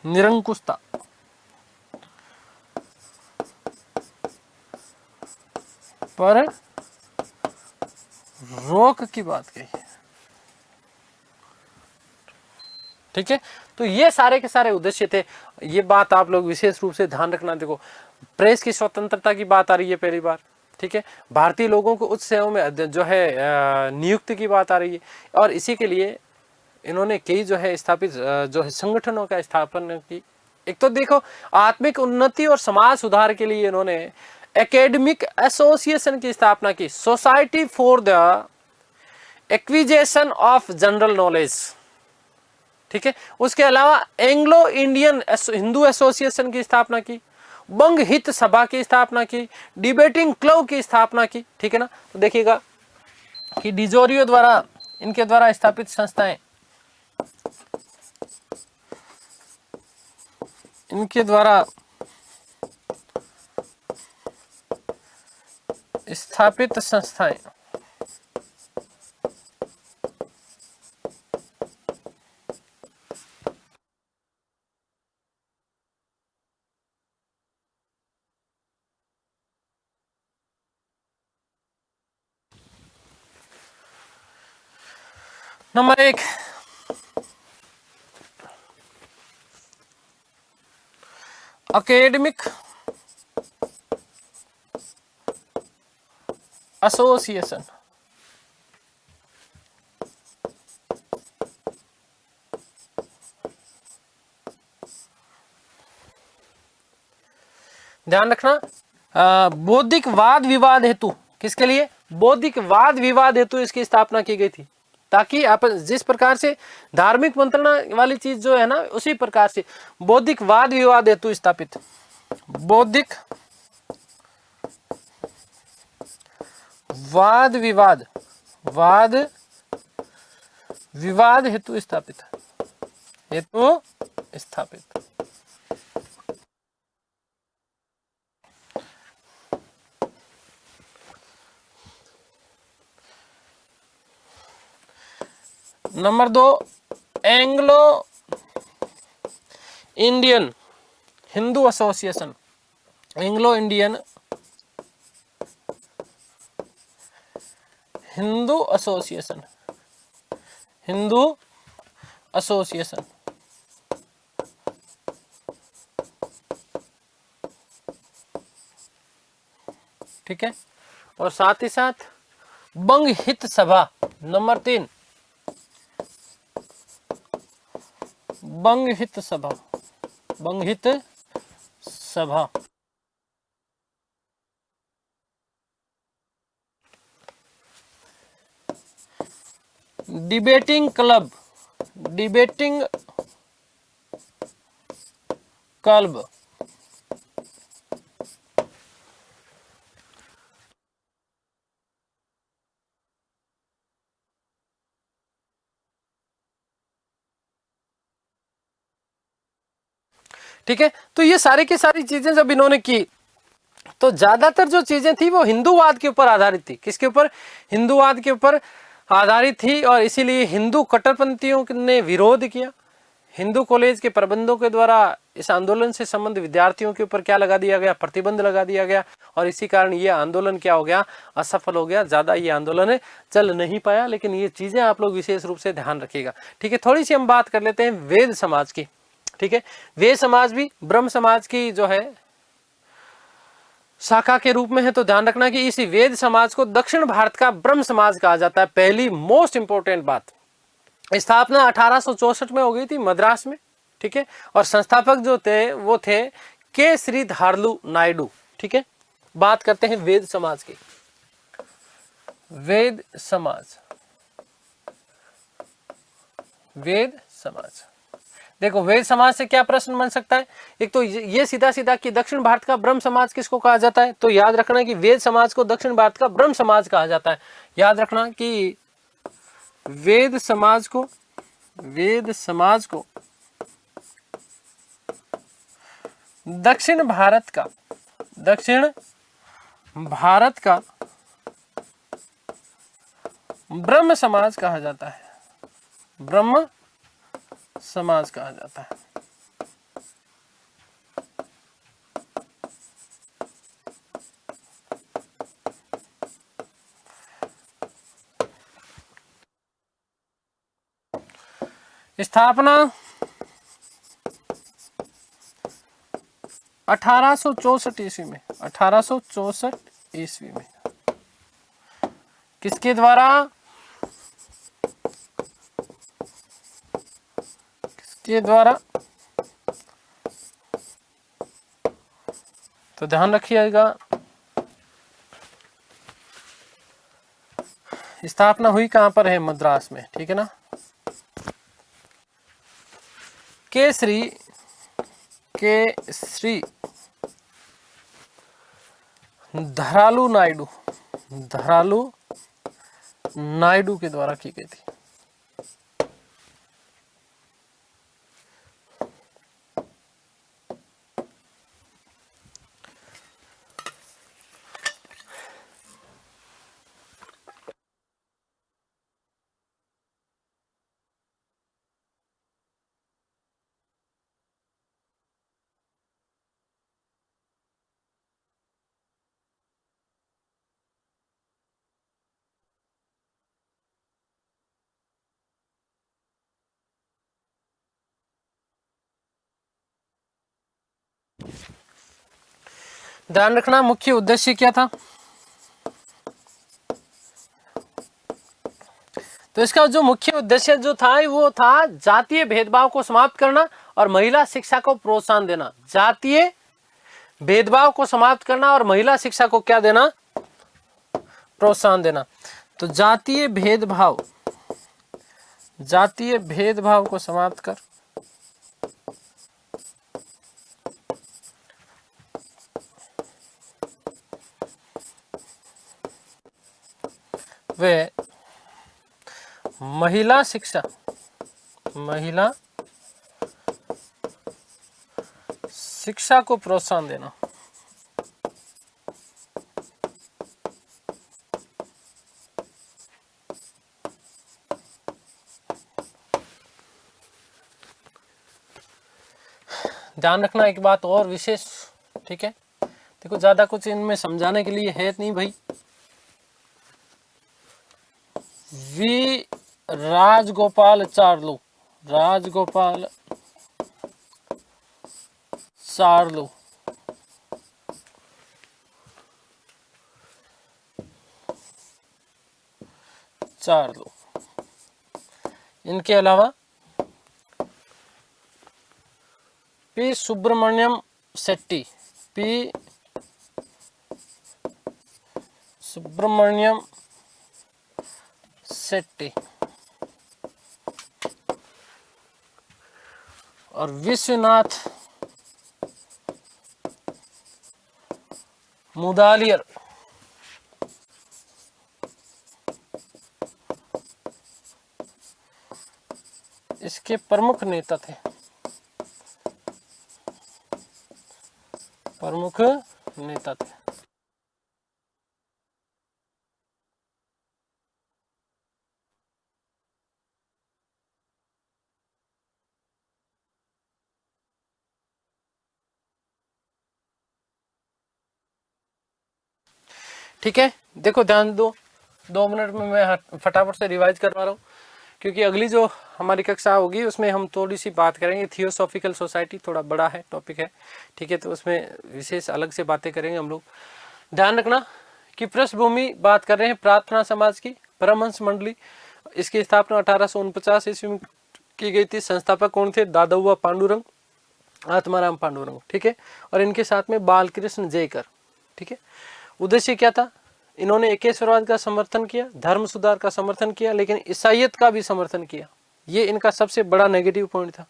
निरंकुशता पर रोक की बात कही है। ठीक है, तो ये सारे के सारे उद्देश्य थे। ये बात आप लोग विशेष रूप से ध्यान रखना। देखो, प्रेस की स्वतंत्रता की बात आ रही है पहली बार। ठीक है, भारतीय लोगों को उच्च सेवाओं में जो है नियुक्ति की बात आ रही है, और इसी के लिए इन्होंने कई जो है स्थापित जो है संगठनों का स्थापना की। एक तो देखो, आत्मिक उन्नति और समाज सुधार के लिए इन्होंने एकेडमिक एसोसिएशन की स्थापना की, society for the acquisition of general knowledge. ठीक है, उसके अलावा एंग्लो इंडियन हिंदू एसोसिएशन की स्थापना की, बंग हित सभा की स्थापना की, डिबेटिंग क्लब की स्थापना की। ठीक है ना, तो देखिएगा कि डिजोरियो द्वारा, इनके द्वारा स्थापित संस्थाएं, इनके द्वारा स्थापित संस्थाएं नंबर 1, एकेडमिक एसोसिएशन। ध्यान रखना, बौद्धिक वाद विवाद हेतु, किसके लिए? बौद्धिक वाद विवाद हेतु इसकी स्थापना की गई थी, ताकि अपन जिस प्रकार से धार्मिक मंत्रणा वाली चीज जो है ना, उसी प्रकार से बौद्धिक वाद विवाद हेतु स्थापित, बौद्धिक वाद विवाद हेतु स्थापित, number 2, Anglo Indian Hindu association. Anglo Indian Hindu association, Hindu association. ठीक है, और साथ ही साथ बंग हित सभा। नंबर 3, बंग हित सभा, बंग हित सभा। Debating club, debating club. ठीक है, तो ये सारी की सारी चीजें जब इन्होंने की, तो ज्यादातर जो चीजें थी वो हिंदूवाद के ऊपर आधारित थी। किसके ऊपर? हिंदूवाद के ऊपर आधारित थी, और इसीलिए हिंदू कट्टरपंथियों ने विरोध किया। हिंदू कॉलेज के प्रबंधों के द्वारा इस आंदोलन से संबंधित विद्यार्थियों के ऊपर क्या लगा दिया गया? प्रतिबंध लगा दिया गया, और इसी कारण ये आंदोलन क्या हो गया? असफल हो गया। ज्यादा ये आंदोलन चल नहीं पाया। लेकिन ये चीजें आप लोग विशेष रूप से ध्यान रखिएगा। ठीक है, थोड़ी सी हम बात कर लेते हैं वेद समाज की। ठीक है, वेद समाज भी ब्रह्म समाज की जो है शाखा के रूप में है, तो ध्यान रखना कि इस वेद समाज को दक्षिण भारत का ब्रह्म समाज कहा जाता है। पहली मोस्ट इंपोर्टेंट बात, स्थापना 1864 में हो गई थी मद्रास में। ठीक है, और संस्थापक जो थे वो थे के श्रीधरलू नायडू। ठीक है, बात करते हैं वेद समाज की। वेद समाज। वेद समाज, देखो वेद समाज से क्या प्रश्न बन सकता है? एक तो ये सीधा सीधा कि दक्षिण भारत का ब्रह्म समाज किसको कहा जाता है, तो याद रखना कि वेद समाज को दक्षिण भारत का ब्रह्म समाज कहा जाता है। याद रखना कि वेद समाज को दक्षिण भारत का ब्रह्म समाज कहा जाता है। ब्रह्म समाज कहा जाता है। स्थापना 1864 ईस्वी में। 1864 ईस्वी में किसके द्वारा? तो ध्यान रखिएगा, स्थापना हुई कहां पर है? मद्रास में, ठीक है ना। केसरी धरालू नायडू के द्वारा की गई थी। ध्यान रखना मुख्य उद्देश्य क्या था? तो इसका जो मुख्य उद्देश्य जो था वो था जातीय भेदभाव को समाप्त करना और महिला शिक्षा को प्रोत्साहन देना। जातीय भेदभाव को समाप्त करना और महिला शिक्षा को क्या देना? प्रोत्साहन देना। तो जातीय भेदभाव को समाप्त कर वे महिला शिक्षा को प्रोत्साहन देना। ध्यान रखना एक बात और विशेष, ठीक है, देखो ज्यादा कुछ इनमें समझाने के लिए है नहीं भाई। वी राजगोपाल चार्लो इनके अलावा पी सुब्रमण्यम शेट्टी और विश्वनाथ मुदालियर इसके प्रमुख नेता थे। ठीक है, देखो ध्यान दो, 2 मिनट में मैं फटाफट से रिवाइज करवा रहा हूँ, क्योंकि अगली जो हमारी कक्षा होगी उसमें हम थोड़ी सी बात करेंगे। थियोसॉफिकल सोसाइटी थोड़ा बड़ा है टॉपिक है, ठीक है, तो उसमें विशेष अलग से बातें करेंगे हम लोग। ध्यान रखना कि पृष्ठभूमि बात कर रहे हैं प्रार्थना समाज की, परमहंस मंडली। इसकी स्थापना 1849 ईस्वी में की गई थी। संस्थापक कौन थे? दादाबुआ पांडुरंग, आत्माराम पांडुरंग, ठीक है, और इनके साथ में बालकृष्ण जयकर, ठीक है। उद्देश्य क्या था? इन्होंने एकेश्वरवाद का समर्थन किया, धर्म सुधार का समर्थन किया, लेकिन ईसाईयत का भी समर्थन किया। ये इनका सबसे बड़ा नेगेटिव पॉइंट था।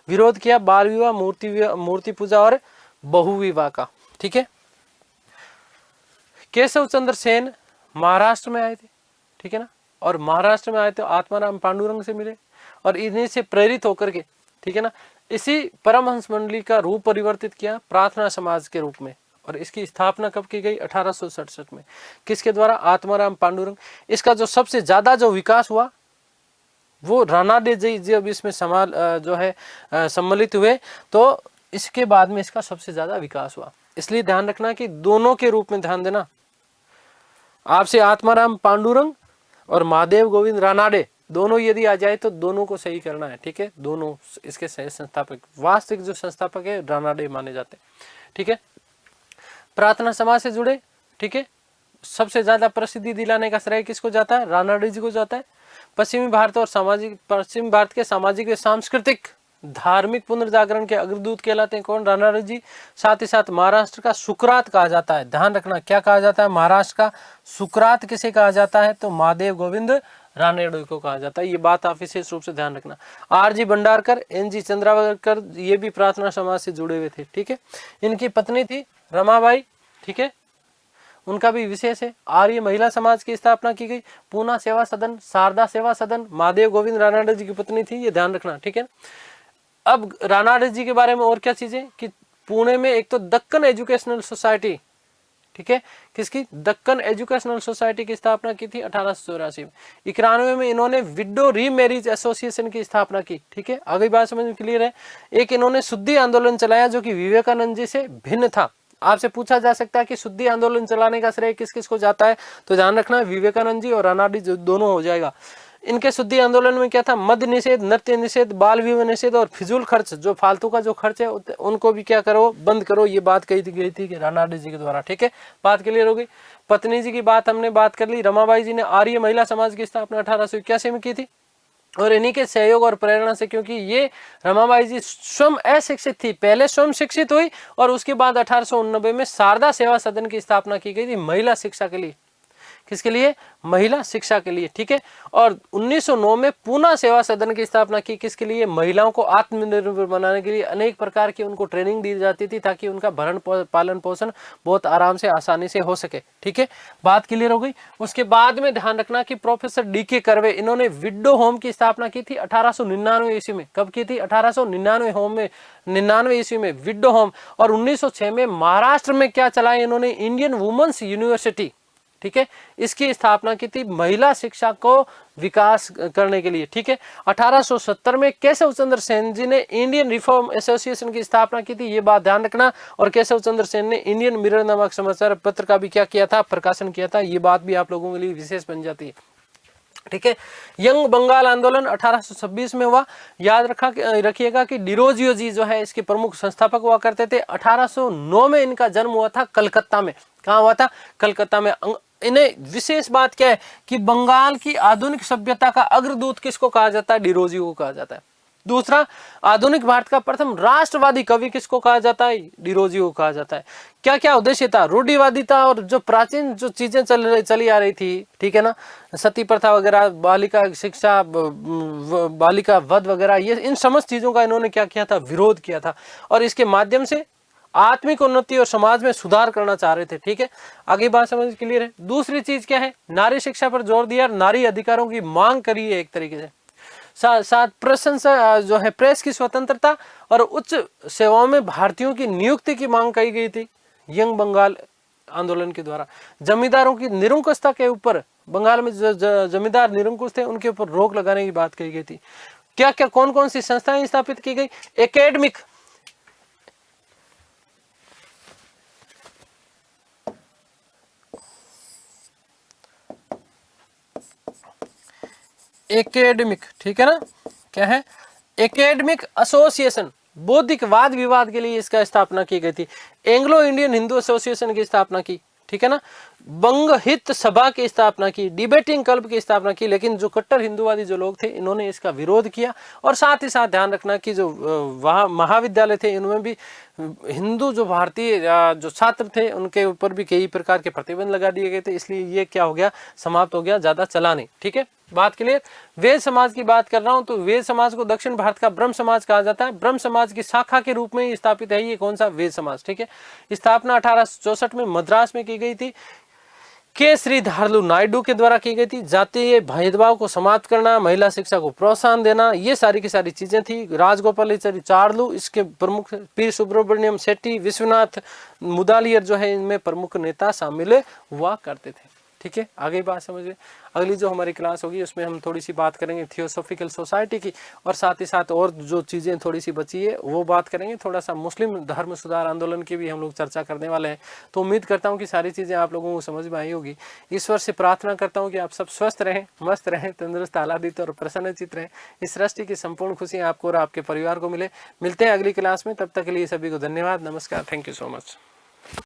विरोध किया बाल विवाह, मूर्ति पूजा और बहुविवाह का। ठीक है, केशव चंद्र सेन महाराष्ट्र में आए थे, ठीक है ना, और महाराष्ट्र में आए तो आत्माराम पांडुरंग से मिले और इन्हीं से प्रेरित होकर के, ठीक है ना, इसी परमहंस मंडली का रूप परिवर्तित किया प्रार्थना समाज के रूप में। और इसकी स्थापना कब की गई? 1867 में। किसके द्वारा? आत्माराम पांडुरंग। इसका जो सबसे ज्यादा जो विकास हुआ वो रानाडे जी जब इसमें सम्मिलित हुए तो इसके बाद में इसका सबसे ज्यादा विकास हुआ। इसलिए ध्यान रखना कि दोनों के रूप में ध्यान देना। आपसे आत्माराम पांडुरंग और महादेव गोविंद रानाडे दोनों यदि आ जाए तो दोनों को सही करना है। ठीक है, दोनों इसके सही संस्थापक, वास्तविक जो संस्थापक है रानाडे माने जाते हैं। ठीक है, प्रार्थना समाज से जुड़े। ठीक है, सबसे ज्यादा प्रसिद्धि दिलाने का श्रेय किसको जाता है? रानाडे जी को जाता है। पश्चिमी भारत के सामाजिक व सांस्कृतिक धार्मिक पुनर्जागरण के अग्रदूत कहलाते हैं कौन? रानाडे जी। साथ ही साथ महाराष्ट्र का सुकरात कहा जाता है। ध्यान रखना क्या कहा जाता है? महाराष्ट्र का सुकरात किसे कहा जाता है? तो महादेव गोविंद रानाडे को कहा जाता है। ये बात आप विशेष रूप से ध्यान रखना। आर.जी. भंडारकर, एन.जी. चंद्रावरकर, ये भी प्रार्थना समाज से जुड़े हुए थे। ठीक है, इनकी पत्नी थी रमाबाई। ठीक है, उनका भी विशेष है। आर्य महिला समाज की स्थापना की गई। पूना सेवा सदन, शारदा सेवा सदन, महादेव गोविंद रानाडे जी की पत्नी थी, ये ध्यान रखना। ठीक है, अब रानाडे जी के बारे में और क्या चीजें कि पुणे में एक तो दक्कन एजुकेशनल सोसाइटी, ठीक है, किसकी? दक्कन एजुकेशनल सोसाइटी की स्थापना की थी 1884 में। 91 में इन्होंने विडो रीमैरिज एसोसिएशन की स्थापना की। ठीक है, आगे बात समझ में क्लियर है। एक इन्होंने शुद्धि आंदोलन चलाया जो कि विवेकानंद जी से भिन्न था। आपसे पूछा जा सकता है कि शुद्धि आंदोलन चलाने का श्रेय किस किस को जाता है? तो ध्यान रखना विवेकानंद जी और रानाडे जी दोनों हो जाएगा। इनके शुद्धि आंदोलन में क्या था? मद्य निषेध, नृत्य निषेध, बाल विवाह निषेध और फिजूल खर्च, जो फालतू का जो खर्च है उनको भी क्या करो? बंद करो। ये बात कही गई थी कि रानाडे जी के द्वारा। ठीक है, बात क्लियर हो गई। पत्नी जी की बात हमने बात कर ली। रमाबाई जी ने आर्य महिला समाज की स्थापना 1881 में की थी और इन्हीं के सहयोग और प्रेरणा से, क्योंकि ये रमाबाई जी स्वयं अशिक्षित थी, पहले स्वयं शिक्षित हुई और उसके बाद 1889 में शारदा सेवा सदन की स्थापना की गई थी महिला शिक्षा के लिए। किसके लिए? महिला शिक्षा के लिए। ठीक है, और 1909 में पूना सेवा सदन की स्थापना की। किसके लिए? महिलाओं को आत्मनिर्भर बनाने के लिए अनेक प्रकार की उनको ट्रेनिंग दी जाती थी ताकि उनका भरण पालन पोषण बहुत आराम से आसानी से हो सके। ठीक है, बात क्लियर हो गई। उसके बाद में ध्यान रखना कि प्रोफेसर डी.के. कर्वे, इन्होंने विडो होम की स्थापना की थी 1899 ईस्वी में। कब की थी? 1899 ईस्वी में विडो होम। और 1906 में महाराष्ट्र में क्या चलाया इन्होंने? Indian Women's University. ठीक है, इसकी स्थापना की थी महिला शिक्षा को विकास करने के लिए। ठीक है, 1870 में केशव चंद्र सेन जी ने इंडियन रिफॉर्म एसोसिएशन की स्थापना की थी। ये बात ध्यान रखना। और केशव चंद्र सेन ने इंडियन मिरर नामक समाचार पत्र का भी क्या किया था? प्रकाशन किया था। ये बात भी आप लोगों के लिए विशेष बन जाती है। ठीक है, यंग बंगाल आंदोलन 1826 में हुआ। याद रखिएगा कि डिरोजियो जी जो है इसके प्रमुख संस्थापक हुआ करते थे। 1809 में इनका जन्म हुआ था कलकत्ता में। कहाँ हुआ था? कलकत्ता में। इन्हें विशेष बात क्या है कि बंगाल की आधुनिक सभ्यता का अग्रदूत किसको कहा जाता है? डिरोजियो को कहा जाता है। दूसरा, आधुनिक भारत का प्रथम राष्ट्रवादी कवि किसको कहा जाता है? डिरोजियो को कहा जाता है। क्या क्या उद्देश्य था? रूढ़िवादिता और जो प्राचीन जो चीजें चली आ रही थी, ठीक है ना, सती प्रथा वगैरह, बालिका शिक्षा, बालिका वध वगैरह, ये इन समस्त चीजों का इन्होंने क्या किया था? विरोध किया था। और इसके माध्यम से आत्मिक उन्नति और समाज में सुधार करना चाह रहे थे। ठीक है, आगे बात समझ क्लियर है। दूसरी चीज क्या है? नारी शिक्षा पर जोर दिया, नारी अधिकारों की मांग करी है एक तरीके से। साथ प्रशंसा जो है प्रेस की स्वतंत्रता और उच्च सेवाओं में भारतीयों की नियुक्ति की मांग की गई थी यंग बंगाल आंदोलन के द्वारा। जमींदारों की निरंकुशता के ऊपर, बंगाल में जमींदार निरंकुश थे उनके ऊपर रोक लगाने की बात कही गई थी। क्या क्या कौन कौन सी संस्थाएं स्थापित की गई? एकेडमिक, ठीक है ना, क्या है? एकेडमिक एसोसिएशन, बौद्धिक वाद विवाद के लिए इसका स्थापना की गई थी। एंग्लो इंडियन हिंदू एसोसिएशन की स्थापना की। ठीक है ना, बंग हित सभा की स्थापना की, डिबेटिंग क्लब की स्थापना की। लेकिन जो कट्टर हिंदूवादी जो लोग थे इन्होंने इसका विरोध किया। और साथ ही साथ ध्यान रखना कि जो वहाँ महाविद्यालय थे इनमें भी हिंदू जो भारतीय जो छात्र थे उनके ऊपर भी कई प्रकार के प्रतिबंध लगा दिए गए थे, इसलिए ये क्या हो गया, समाप्त हो गया, ज्यादा चला नहीं। ठीक है, बात क्लियर। वेद समाज की बात कर रहा हूं तो वेद समाज को दक्षिण भारत का ब्रह्म समाज कहा जाता है। ब्रह्म समाज की शाखा के रूप में ही स्थापित है ये कौन सा, वेद समाज। ठीक है, स्थापना 1864 में मद्रास में की गई थी, के श्रीधरलू नायडू के द्वारा की गई थी। जातीय भेदभाव को समाप्त करना, महिला शिक्षा को प्रोत्साहन देना, ये सारी की सारी चीजें थी। राजगोपालाचारी चार्लू इसके प्रमुख, पी सुब्रमण्यम शेट्टी, विश्वनाथ मुदालियर जो है इनमें प्रमुख नेता शामिल हुआ करते थे। ठीक है, आगे बात समझिए। अगली जो हमारी क्लास होगी उसमें हम थोड़ी सी बात करेंगे थियोसॉफिकल सोसाइटी की, और साथ ही साथ और जो चीज़ें थोड़ी सी बची है वो बात करेंगे। थोड़ा सा मुस्लिम धर्म सुधार आंदोलन की भी हम लोग चर्चा करने वाले हैं। तो उम्मीद करता हूँ कि सारी चीज़ें आप लोगों को समझ में आई होगी। ईश्वर से प्रार्थना करता हूँ कि आप सब स्वस्थ रहें, मस्त रहें, तंदुरुस्त, आह्लादित और प्रसन्नचित रहें। इस सृष्टि की संपूर्ण खुशियाँ आपको और आपके परिवार को मिलते हैं अगली क्लास में। तब तक के लिए सभी को धन्यवाद, नमस्कार, थैंक यू सो मच।